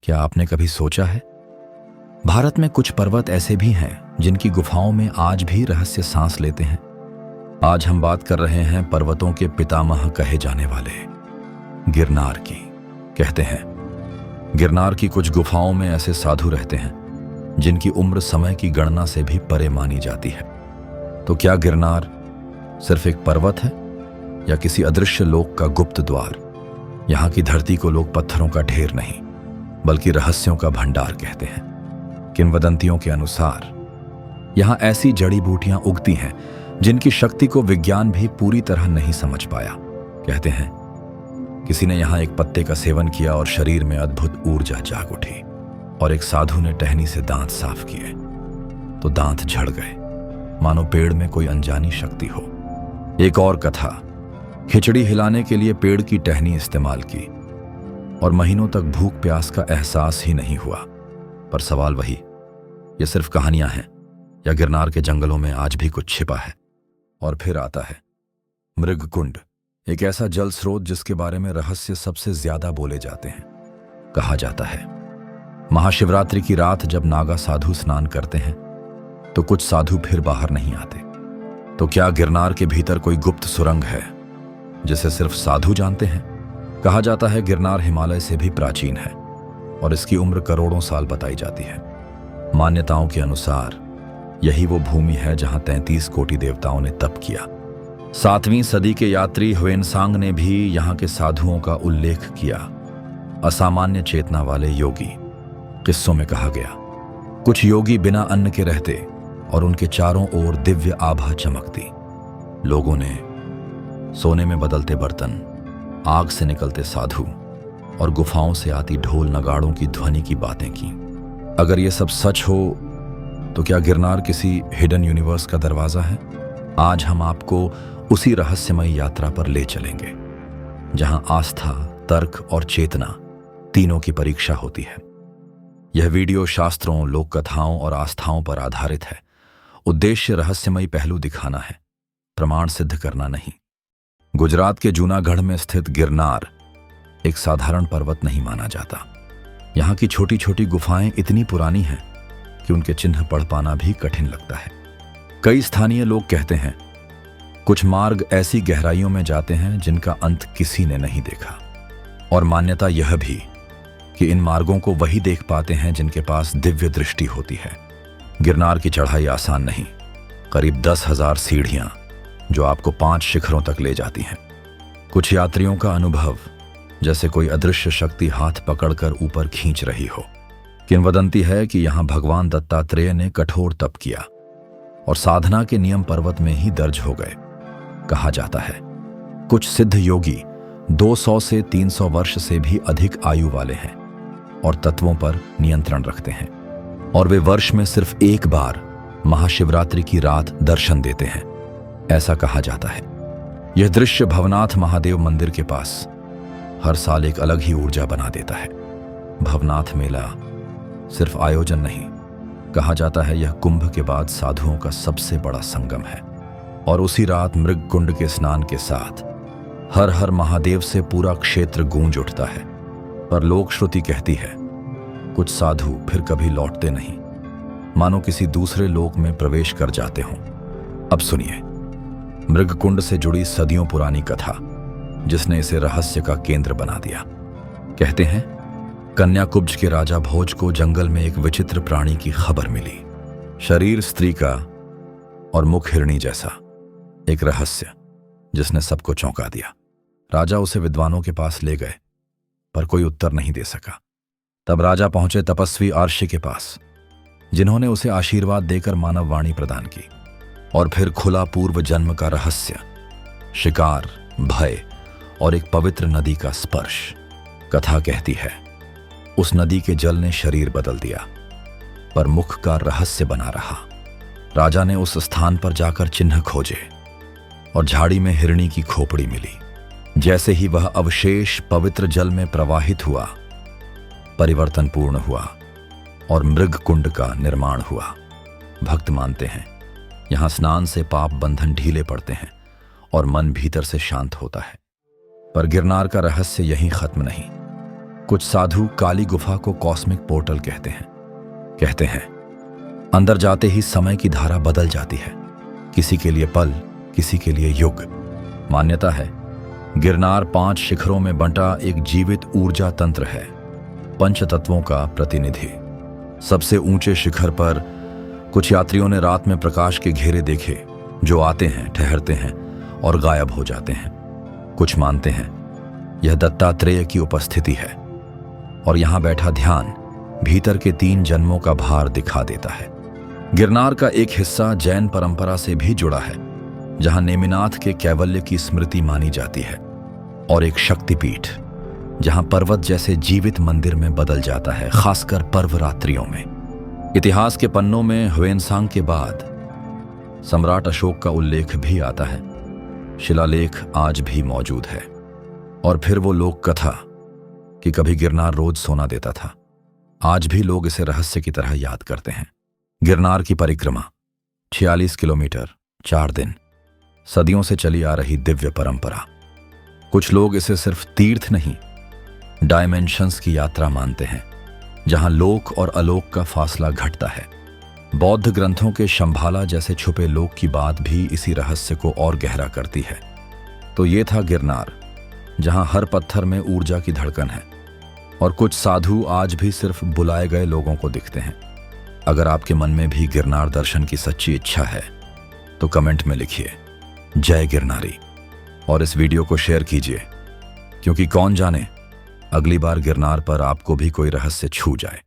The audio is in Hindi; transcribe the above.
क्या आपने कभी सोचा है, भारत में कुछ पर्वत ऐसे भी हैं जिनकी गुफाओं में आज भी रहस्य सांस लेते हैं। आज हम बात कर रहे हैं पर्वतों के पितामह कहे जाने वाले गिरनार की। कहते हैं गिरनार की कुछ गुफाओं में ऐसे साधु रहते हैं जिनकी उम्र समय की गणना से भी परे मानी जाती है। तो क्या गिरनार सिर्फ एक पर्वत है या किसी अदृश्य लोक का गुप्त द्वार? यहाँ की धरती को लोग पत्थरों का ढेर नहीं बल्कि रहस्यों का भंडार कहते हैं। किंवदंतियों के अनुसार यहाँ ऐसी जड़ी बूटियां उगती हैं जिनकी शक्ति को विज्ञान भी पूरी तरह नहीं समझ पाया। कहते हैं किसी ने यहाँ एक पत्ते का सेवन किया और शरीर में अद्भुत ऊर्जा जाग उठी, और एक साधु ने टहनी से दांत साफ किए तो दांत झड़ गए, मानो पेड़ में कोई अनजानी शक्ति हो। एक और कथा, खिचड़ी हिलाने के लिए पेड़ की टहनी इस्तेमाल की और महीनों तक भूख प्यास का एहसास ही नहीं हुआ। पर सवाल वही, ये सिर्फ कहानियां हैं या गिरनार के जंगलों में आज भी कुछ छिपा है? और फिर आता है मृगकुंड, एक ऐसा जल स्रोत जिसके बारे में रहस्य सबसे ज्यादा बोले जाते हैं। कहा जाता है महाशिवरात्रि की रात जब नागा साधु स्नान करते हैं तो कुछ साधु फिर बाहर नहीं आते। तो क्या गिरनार के भीतर कोई गुप्त सुरंग है जिसे सिर्फ साधु जानते हैं? कहा जाता है गिरनार हिमालय से भी प्राचीन है और इसकी उम्र करोड़ों साल बताई जाती है। मान्यताओं के अनुसार यही वो भूमि है जहां 33 कोटि देवताओं ने तप किया। 7वीं सदी के यात्री ह्वेनसांग ने भी यहां के साधुओं का उल्लेख किया। असामान्य चेतना वाले योगी। किस्सों में कहा गया कुछ योगी बिना अन्न के रहते और उनके चारों ओर दिव्य आभा चमकती। लोगों ने सोने में बदलते बर्तन, आग से निकलते साधु और गुफाओं से आती ढोल नगाड़ों की ध्वनि की बातें की। अगर ये सब सच हो तो क्या गिरनार किसी हिडन यूनिवर्स का दरवाजा है? आज हम आपको उसी रहस्यमय यात्रा पर ले चलेंगे जहां आस्था, तर्क और चेतना तीनों की परीक्षा होती है। यह वीडियो शास्त्रों, लोक कथाओं और आस्थाओं पर आधारित है। उद्देश्य रहस्यमय पहलू दिखाना है, प्रमाण सिद्ध करना नहीं। गुजरात के जूनागढ़ में स्थित गिरनार एक साधारण पर्वत नहीं माना जाता। यहाँ की छोटी छोटी गुफाएं इतनी पुरानी हैं कि उनके चिन्ह पढ़ पाना भी कठिन लगता है। कई स्थानीय लोग कहते हैं कुछ मार्ग ऐसी गहराइयों में जाते हैं जिनका अंत किसी ने नहीं देखा, और मान्यता यह भी कि इन मार्गों को वही देख पाते हैं जिनके पास दिव्य दृष्टि होती है। गिरनार की चढ़ाई आसान नहीं, करीब 10,000 सीढ़ियां जो आपको 5 शिखरों तक ले जाती हैं। कुछ यात्रियों का अनुभव जैसे कोई अदृश्य शक्ति हाथ पकड़कर ऊपर खींच रही हो। किंवदंती है कि यहां भगवान दत्तात्रेय ने कठोर तप किया और साधना के नियम पर्वत में ही दर्ज हो गए। कहा जाता है कुछ सिद्ध योगी 200 से 300 वर्ष से भी अधिक आयु वाले हैं और तत्वों पर नियंत्रण रखते हैं, और वे वर्ष में सिर्फ एक बार महाशिवरात्रि की रात दर्शन देते हैं, ऐसा कहा जाता है। यह दृश्य भवनाथ महादेव मंदिर के पास हर साल एक अलग ही ऊर्जा बना देता है। भवनाथ मेला सिर्फ आयोजन नहीं, कहा जाता है यह कुंभ के बाद साधुओं का सबसे बड़ा संगम है। और उसी रात मृगकुंड के स्नान के साथ हर हर महादेव से पूरा क्षेत्र गूंज उठता है। पर लोक श्रुति कहती है कुछ साधु फिर कभी लौटते नहीं, मानो किसी दूसरे लोक में प्रवेश कर जाते हों। अब सुनिए मृगकुंड से जुड़ी सदियों पुरानी कथा जिसने इसे रहस्य का केंद्र बना दिया। कहते हैं कन्याकुब्ज के राजा भोज को जंगल में एक विचित्र प्राणी की खबर मिली। शरीर स्त्री का और मुख हिरणी जैसा, एक रहस्य जिसने सबको चौंका दिया। राजा उसे विद्वानों के पास ले गए पर कोई उत्तर नहीं दे सका। तब राजा पहुंचे तपस्वी आर्षि के पास, जिन्होंने उसे आशीर्वाद देकर मानव वाणी प्रदान की। और फिर खुला पूर्व जन्म का रहस्य, शिकार, भय और एक पवित्र नदी का स्पर्श। कथा कहती है उस नदी के जल ने शरीर बदल दिया पर मुख का रहस्य बना रहा। राजा ने उस स्थान पर जाकर चिन्ह खोजे और झाड़ी में हिरणी की खोपड़ी मिली। जैसे ही वह अवशेष पवित्र जल में प्रवाहित हुआ, परिवर्तन पूर्ण हुआ और मृगकुंड का निर्माण हुआ। भक्त मानते हैं यहां स्नान से पाप बंधन ढीले पड़ते हैं और मन भीतर से शांत होता है। पर गिरनार का रहस्य यहीं खत्म नहीं। कुछ साधु काली गुफा को कॉस्मिक पोर्टल कहते हैं अंदर जाते ही समय की धारा बदल जाती है, किसी के लिए पल, किसी के लिए युग। मान्यता है गिरनार 5 शिखरों में बंटा एक जीवित ऊर्जा तंत्र है, पंच तत्वों का प्रतिनिधि। सबसे ऊंचे शिखर पर कुछ यात्रियों ने रात में प्रकाश के घेरे देखे जो आते हैं, ठहरते हैं और गायब हो जाते हैं। कुछ मानते हैं यह दत्तात्रेय की उपस्थिति है और यहां बैठा ध्यान भीतर के 3 जन्मों का भार दिखा देता है। गिरनार का एक हिस्सा जैन परंपरा से भी जुड़ा है, जहां नेमिनाथ के कैवल्य की स्मृति मानी जाती है, और एक शक्तिपीठ जहां पर्वत जैसे जीवित मंदिर में बदल जाता है, खासकर पर्व रात्रियों में। इतिहास के पन्नों में ह्वेनसांग के बाद सम्राट अशोक का उल्लेख भी आता है। शिलालेख आज भी मौजूद है। और फिर वो लोक कथा कि कभी गिरनार रोज सोना देता था, आज भी लोग इसे रहस्य की तरह याद करते हैं। गिरनार की परिक्रमा 46 किलोमीटर 4 दिन, सदियों से चली आ रही दिव्य परंपरा। कुछ लोग इसे सिर्फ तीर्थ नहीं, डायमेंशंस की यात्रा मानते हैं, जहां लोक और अलोक का फासला घटता है। बौद्ध ग्रंथों के शंभाला जैसे छुपे लोक की बात भी इसी रहस्य को और गहरा करती है। तो ये था गिरनार, जहां हर पत्थर में ऊर्जा की धड़कन है, और कुछ साधु आज भी सिर्फ बुलाए गए लोगों को दिखते हैं। अगर आपके मन में भी गिरनार दर्शन की सच्ची इच्छा है तो कमेंट में लिखिए जय गिरनारी, और इस वीडियो को शेयर कीजिए, क्योंकि कौन जाने अगली बार गिरनार पर आपको भी कोई रहस्य छू जाए।